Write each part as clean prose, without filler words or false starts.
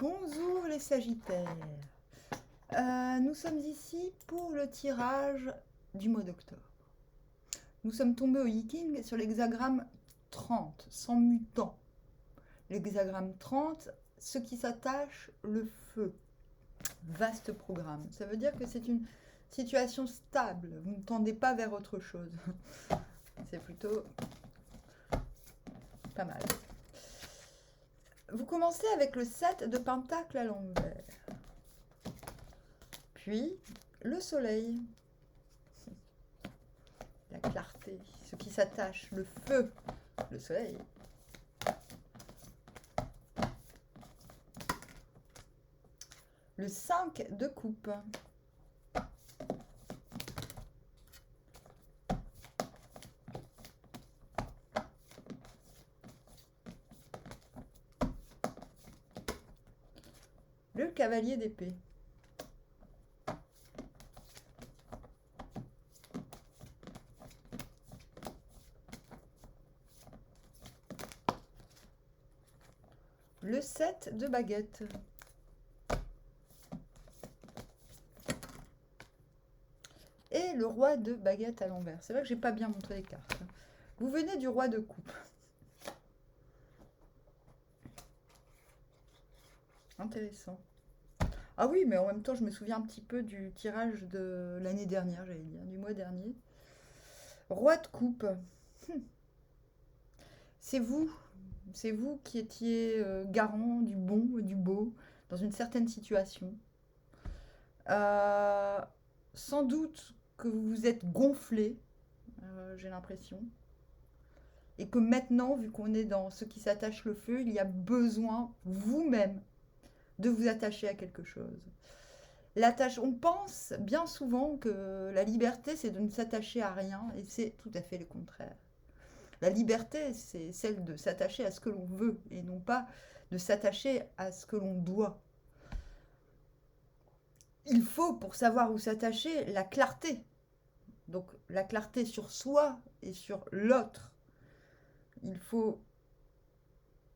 Bonjour les Sagittaires. Nous sommes ici pour le tirage du mois d'octobre. Nous sommes tombés au Yiking sur l'hexagramme 30, sans mutant. L'hexagramme 30, ce qui s'attache, le feu. Vaste programme. Ça veut dire que c'est une situation stable. Vous ne tendez pas vers autre chose. C'est plutôt pas mal. Vous commencez avec le 7 de pentacle à l'envers. Puis le soleil. La clarté, ce qui s'attache, le feu, le soleil. Le 5 de coupe. Le cavalier d'épée. Le 7 de baguette. Et le roi de baguette à l'envers. C'est vrai que j'ai pas bien montré les cartes. Vous venez du roi de coupe. Intéressant. Ah oui, mais en même temps, je me souviens un petit peu du tirage de l'année dernière, j'allais dire, du mois dernier. Roi de coupe. C'est vous. C'est vous qui étiez garant du bon et du beau dans une certaine situation. Sans doute que vous vous êtes gonflé, j'ai l'impression. Et que maintenant, vu qu'on est dans ce qui s'attache le feu, il y a besoin, vous-même, de vous attacher à quelque chose. On pense bien souvent que la liberté, c'est de ne s'attacher à rien, et c'est tout à fait le contraire. La liberté, c'est celle de s'attacher à ce que l'on veut, et non pas de s'attacher à ce que l'on doit. Il faut, pour savoir où s'attacher, la clarté. Donc la clarté sur soi et sur l'autre. Il faut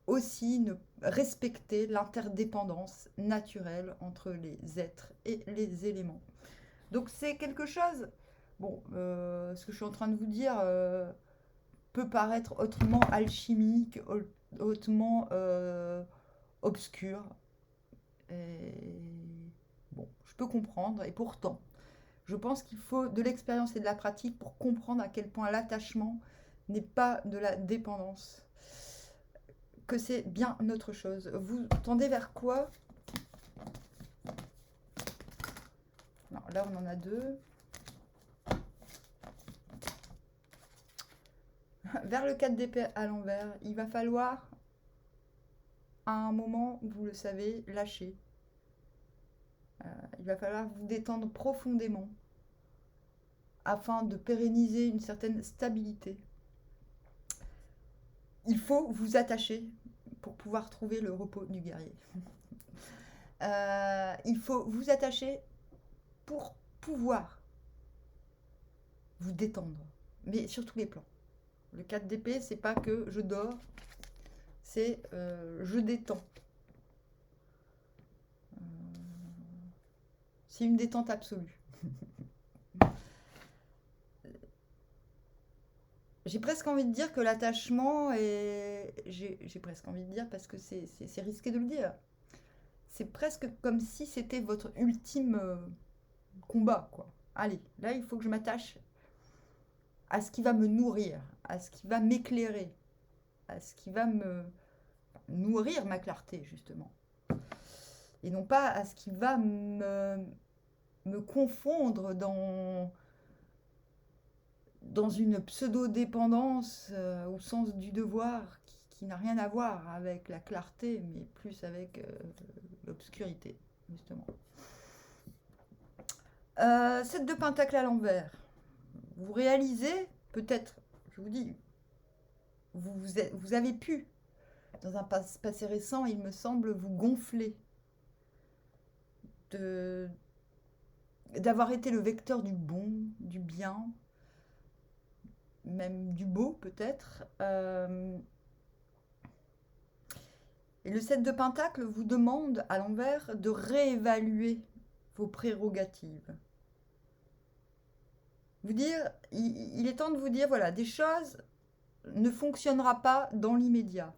aussi respecter l'interdépendance naturelle entre les êtres et les éléments. Donc c'est quelque chose, bon, ce que je suis en train de vous dire peut paraître hautement alchimique, hautement obscur. Et bon, je peux comprendre, et pourtant, je pense qu'il faut de l'expérience et de la pratique pour comprendre à quel point l'attachement n'est pas de la dépendance, que c'est bien autre chose. Vous tendez vers quoi? Non, là on en a deux. Vers le 4 d'épée à l'envers, il va falloir, à un moment, vous le savez, lâcher. Il va falloir vous détendre profondément afin de pérenniser une certaine stabilité. Il faut vous attacher pour pouvoir trouver le repos du guerrier. Il faut vous attacher pour pouvoir vous détendre, mais sur tous les plans. Le 4 d'épée, c'est pas que je dors, c'est je détends. C'est une détente absolue. J'ai presque envie de dire que l'attachement est... J'ai presque envie de dire, parce que c'est risqué de le dire. C'est presque comme si c'était votre ultime combat, quoi. Allez, là, il faut que je m'attache à ce qui va me nourrir, à ce qui va m'éclairer, à ce qui va me nourrir ma clarté, justement. Et non pas à ce qui va me confondre dans une pseudo-dépendance au sens du devoir qui n'a rien à voir avec la clarté, mais plus avec l'obscurité, justement. 7 de pentacle à l'envers. Vous réalisez, peut-être, je vous dis, vous avez pu, dans un passé récent, il me semble, vous gonfler d'avoir été le vecteur du bon, du bien, même du beau peut-être. Et le 7 de Pentacle vous demande à l'envers de réévaluer vos prérogatives. Vous dire, il est temps de vous dire, voilà, des choses ne fonctionnera pas dans l'immédiat.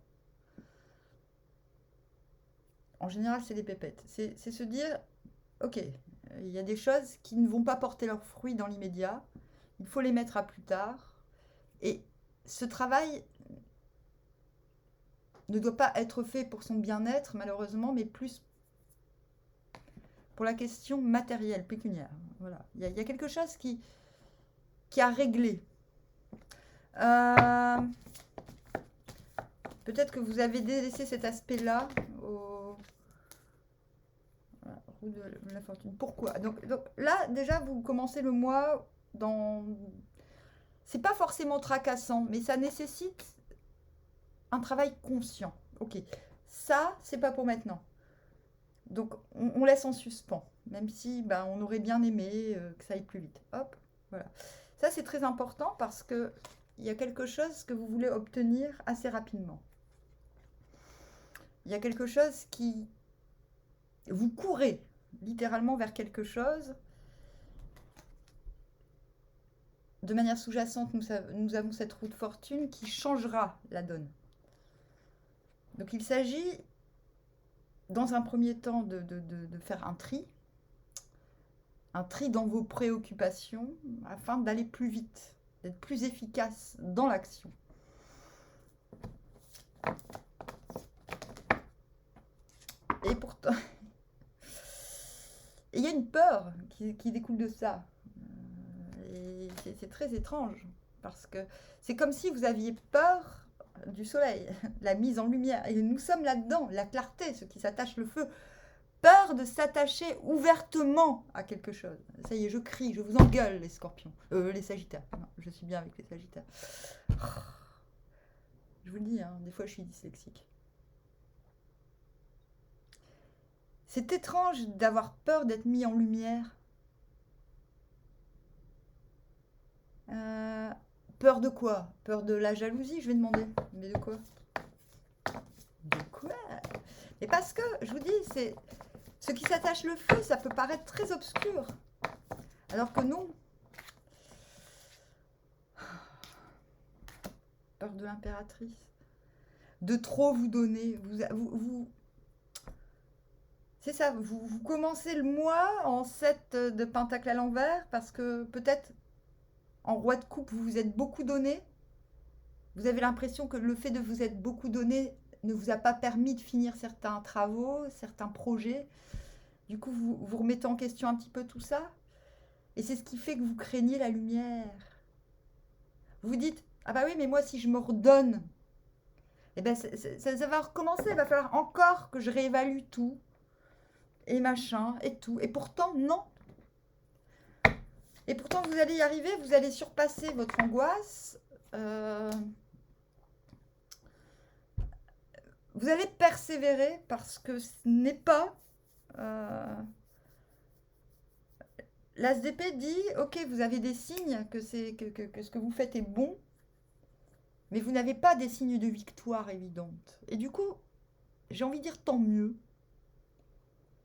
En général, c'est des pépettes. C'est se dire, ok, il y a des choses qui ne vont pas porter leurs fruits dans l'immédiat. Il faut les mettre à plus tard. Et ce travail ne doit pas être fait pour son bien-être, malheureusement, mais plus pour la question matérielle, pécuniaire. Voilà. Il y a quelque chose qui a réglé. Peut-être que vous avez délaissé cet aspect-là au... Voilà, roue de la fortune. Pourquoi donc là, déjà, vous commencez le mois dans... C'est pas forcément tracassant, mais ça nécessite un travail conscient. Ok, ça, c'est pas pour maintenant. Donc, on laisse en suspens, même si on aurait bien aimé que ça aille plus vite. Hop, voilà. Ça, c'est très important parce que il y a quelque chose que vous voulez obtenir assez rapidement. Il y a quelque chose qui... Vous courez littéralement vers quelque chose. De manière sous-jacente, nous avons cette roue de fortune qui changera la donne. Donc, il s'agit, dans un premier temps, de faire un tri dans vos préoccupations afin d'aller plus vite, d'être plus efficace dans l'action. Et pourtant, il y a une peur qui découle de ça. Et c'est très étrange, parce que c'est comme si vous aviez peur du soleil, la mise en lumière. Et nous sommes là-dedans, la clarté, ce qui s'attache le feu. Peur de s'attacher ouvertement à quelque chose. Ça y est, je crie, je vous engueule, les scorpions. Les sagittaires. Non, je suis bien avec les sagittaires. Je vous le dis, hein, des fois je suis dyslexique. C'est étrange d'avoir peur d'être mis en lumière. Peur de quoi? Peur de la jalousie, je vais demander. Mais de quoi? De quoi? Mais parce que, je vous dis, c'est... Ce qui s'attache le feu, ça peut paraître très obscur. Alors que non. Peur de l'impératrice. De trop vous donner. C'est ça, vous commencez le mois en 7 de pentacle à l'envers parce que peut-être en roi de coupe, vous vous êtes beaucoup donné. Vous avez l'impression que le fait de vous être beaucoup donné ne vous a pas permis de finir certains travaux, certains projets. Du coup, vous remettez en question un petit peu tout ça. Et c'est ce qui fait que vous craignez la lumière. Vous vous dites, ah bah oui, mais moi, si je me redonne, eh ben, ça va recommencer. Il va falloir encore que je réévalue tout. Et machin, et tout. Et pourtant, non. Et pourtant, vous allez y arriver. Vous allez surpasser votre angoisse. Vous allez persévérer parce que ce n'est pas... L'As d'épée dit, ok, vous avez des signes que ce que vous faites est bon, mais vous n'avez pas des signes de victoire évidente. Et du coup, j'ai envie de dire tant mieux.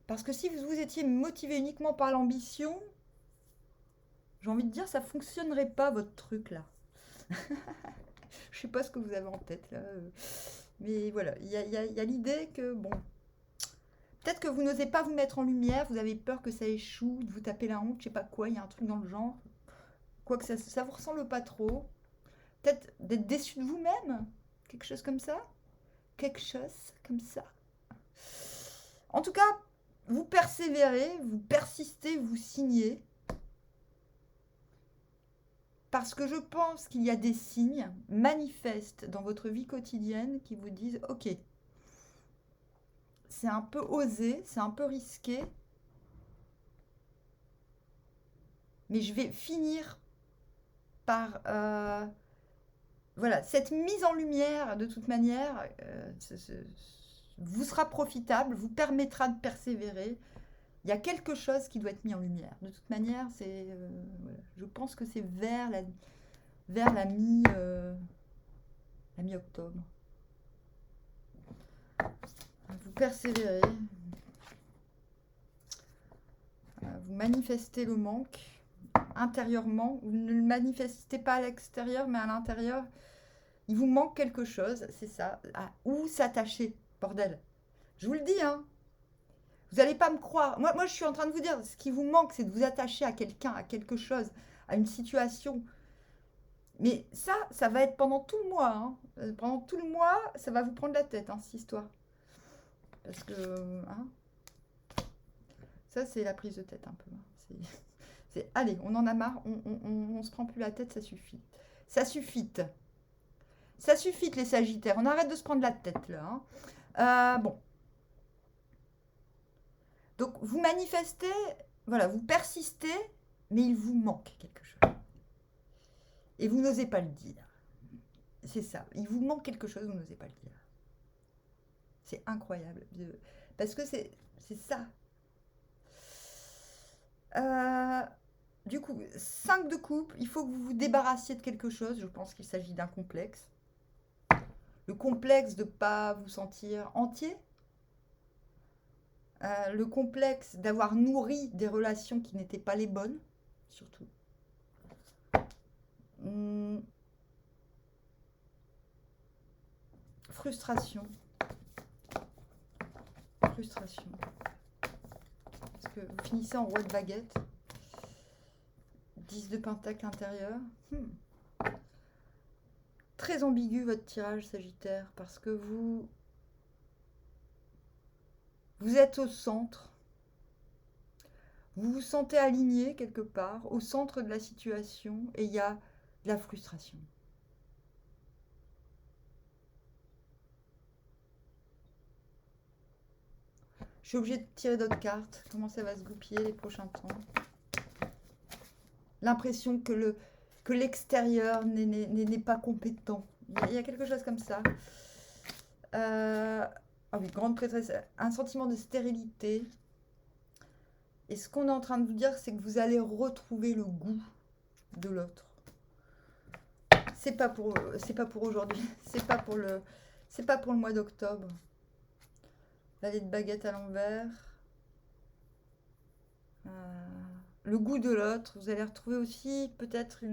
Parce que si vous étiez motivé uniquement par l'ambition, j'ai envie de dire, ça ne fonctionnerait pas votre truc là. Je sais pas ce que vous avez en tête là. Mais voilà, il y a l'idée que, bon, peut-être que vous n'osez pas vous mettre en lumière, vous avez peur que ça échoue, de vous taper la honte, je sais pas quoi, il y a un truc dans le genre. Quoique ça vous ressemble pas trop. Peut-être d'être déçu de vous-même, quelque chose comme ça. Quelque chose comme ça. En tout cas, vous persévérez, vous persistez, vous signez. Parce que je pense qu'il y a des signes manifestes dans votre vie quotidienne qui vous disent « Ok, c'est un peu osé, c'est un peu risqué, mais je vais finir par... voilà, cette mise en lumière, de toute manière, vous sera profitable, vous permettra de persévérer. Il y a quelque chose qui doit être mis en lumière. De toute manière, voilà, je pense que c'est vers la mi-octobre. Vous persévérez. Vous manifestez le manque intérieurement. Vous ne le manifestez pas à l'extérieur, mais à l'intérieur. Il vous manque quelque chose, c'est ça. Où s'attacher, bordel. Je vous le dis, hein. Vous n'allez pas me croire. Moi, je suis en train de vous dire, ce qui vous manque, c'est de vous attacher à quelqu'un, à quelque chose, à une situation. Mais ça va être pendant tout le mois. Hein. Pendant tout le mois, ça va vous prendre la tête, hein, cette histoire. Parce que, hein, ça, c'est la prise de tête un peu. Hein. Allez, on en a marre, on se prend plus la tête, ça suffit. Ça suffit. Ça suffit, les Sagittaires. On arrête de se prendre la tête, là. Hein. Bon. Donc, vous manifestez, voilà, vous persistez, mais il vous manque quelque chose. Et vous n'osez pas le dire. C'est ça. Il vous manque quelque chose, vous n'osez pas le dire. C'est incroyable. Parce que c'est ça. Du coup, 5 de coupe, il faut que vous vous débarrassiez de quelque chose. Je pense qu'il s'agit d'un complexe. Le complexe de ne pas vous sentir entier. Le complexe d'avoir nourri des relations qui n'étaient pas les bonnes, surtout. Frustration. Frustration. Parce que vous finissez en roi de baguette. 10 de pentacle intérieur. Très ambigu votre tirage, Sagittaire, parce que vous êtes au centre. Vous vous sentez aligné quelque part, au centre de la situation, et il y a de la frustration. Je suis obligée de tirer d'autres cartes. Comment ça va se goupiller les prochains temps? L'impression que l'extérieur n'est pas compétent. Il y a quelque chose comme ça. Ah oui, grande prêtresse. Un sentiment de stérilité. Et ce qu'on est en train de vous dire, c'est que vous allez retrouver le goût de l'autre. C'est pas pour aujourd'hui. C'est pas pour le mois d'octobre. Valet de baguette à l'envers. Le goût de l'autre. Vous allez retrouver aussi peut-être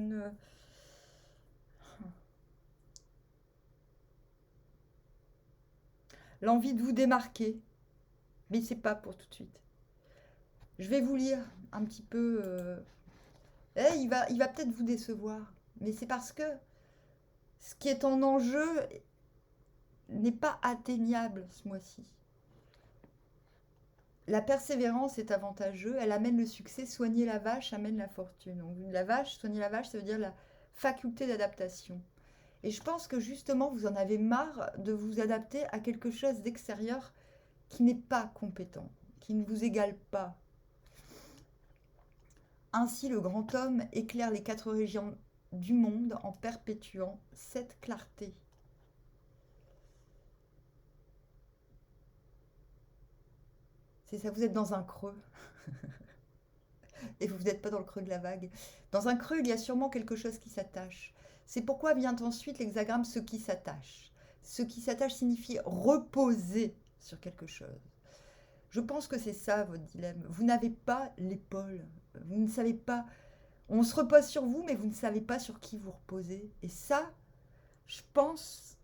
l'envie de vous démarquer. Mais c'est pas pour tout de suite. Je vais vous lire un petit peu. Il va peut-être vous décevoir. Mais c'est parce que ce qui est en enjeu n'est pas atteignable ce mois-ci. La persévérance est avantageuse, elle amène le succès. Soigner la vache amène la fortune. Donc, soigner la vache, ça veut dire la faculté d'adaptation. Et je pense que justement, vous en avez marre de vous adapter à quelque chose d'extérieur qui n'est pas compétent, qui ne vous égale pas. Ainsi, le grand homme éclaire les 4 régions du monde en perpétuant cette clarté. C'est ça, vous êtes dans un creux. Et vous n'êtes pas dans le creux de la vague. Dans un creux, il y a sûrement quelque chose qui s'attache. C'est pourquoi vient ensuite l'hexagramme ce qui s'attache. Ce qui s'attache signifie reposer sur quelque chose. Je pense que c'est ça votre dilemme. Vous n'avez pas l'épaule. Vous ne savez pas. On se repose sur vous, mais vous ne savez pas sur qui vous reposez. Et ça, je pense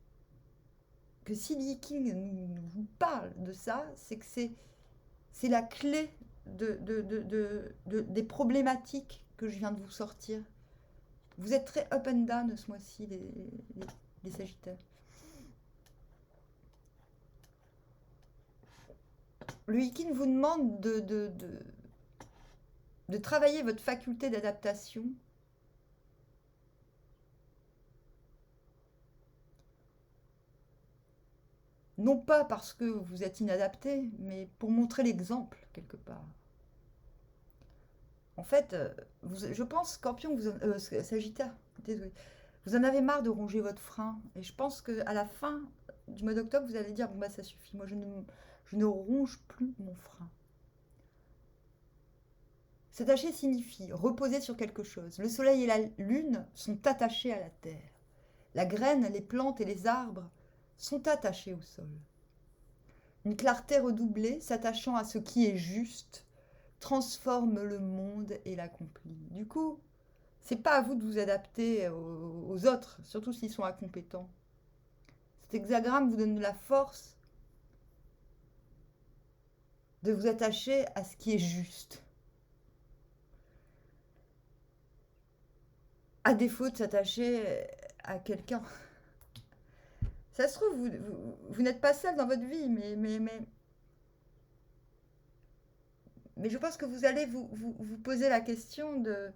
que si Lee King vous parle de ça, c'est que c'est la clé des problématiques que je viens de vous sortir. Vous êtes très up and down ce mois-ci, les Sagittaires. Le Hikin vous demande de travailler votre faculté d'adaptation. Non pas parce que vous êtes inadapté, mais pour montrer l'exemple, quelque part. En fait, je pense, Scorpion, Sagittaire, désolé, vous en avez marre de ronger votre frein. Et je pense qu'à la fin du mois d'octobre, vous allez dire, bon bah ça suffit, moi je ne ronge plus mon frein. S'attacher signifie reposer sur quelque chose. Le soleil et la lune sont attachés à la terre. La graine, les plantes et les arbres sont attachés au sol. Une clarté redoublée, s'attachant à ce qui est juste, transforme le monde et l'accomplit. Du coup, c'est pas à vous de vous adapter aux autres, surtout s'ils sont incompétents. Cet hexagramme vous donne la force de vous attacher à ce qui est juste. À défaut de s'attacher à quelqu'un. Ça se trouve, vous n'êtes pas seul dans votre vie, mais je pense que vous allez vous poser la question de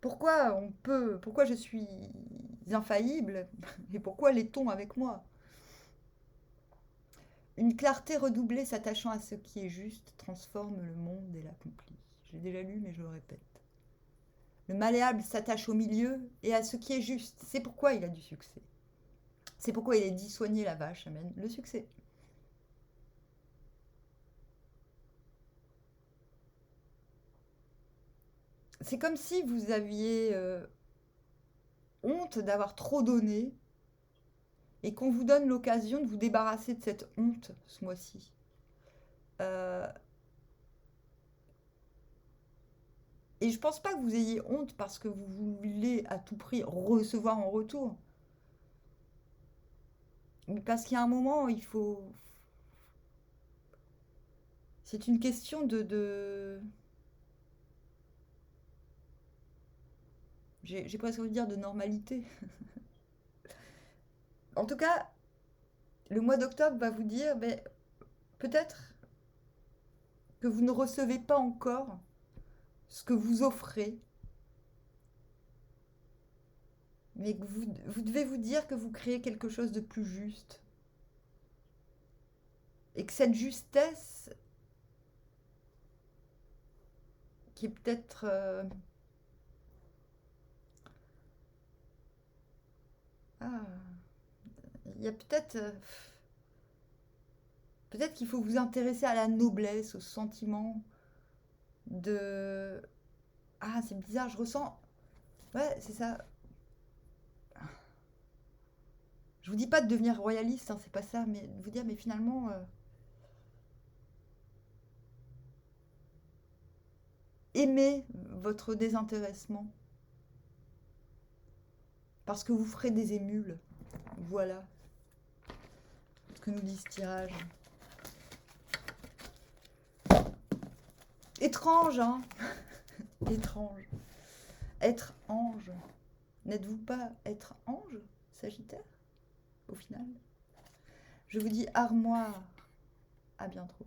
pourquoi je suis infaillible et pourquoi l'est-on avec moi. Une clarté redoublée s'attachant à ce qui est juste transforme le monde et l'accomplit. J'ai déjà lu, mais je le répète. Le malléable s'attache au milieu et à ce qui est juste. C'est pourquoi il a du succès. C'est pourquoi il est dit soigner la vache amène le succès. C'est comme si vous aviez honte d'avoir trop donné et qu'on vous donne l'occasion de vous débarrasser de cette honte ce mois-ci. Euh, et je pense pas que vous ayez honte parce que vous voulez à tout prix recevoir en retour. Mais parce qu'il y a un moment, il faut. C'est une question de. J'ai presque envie de dire de normalité. En tout cas, le mois d'octobre va vous dire, mais peut-être que vous ne recevez pas encore ce que vous offrez, mais que vous devez vous dire que vous créez quelque chose de plus juste. Et que cette justesse, qui est peut-être... ah, il y a peut-être... peut-être qu'il faut vous intéresser à la noblesse, au sentiment de... Ah, c'est bizarre, je ressens... Ouais, c'est ça. Je vous dis pas de devenir royaliste, hein, c'est pas ça, mais de vous dire, mais finalement, aimez votre désintéressement. Parce que vous ferez des émules. Voilà ce que nous dit ce tirage. Étrange, hein. Étrange. Être ange. N'êtes-vous pas être ange, Sagittaire, au final? Je vous dis armoire. À bientôt.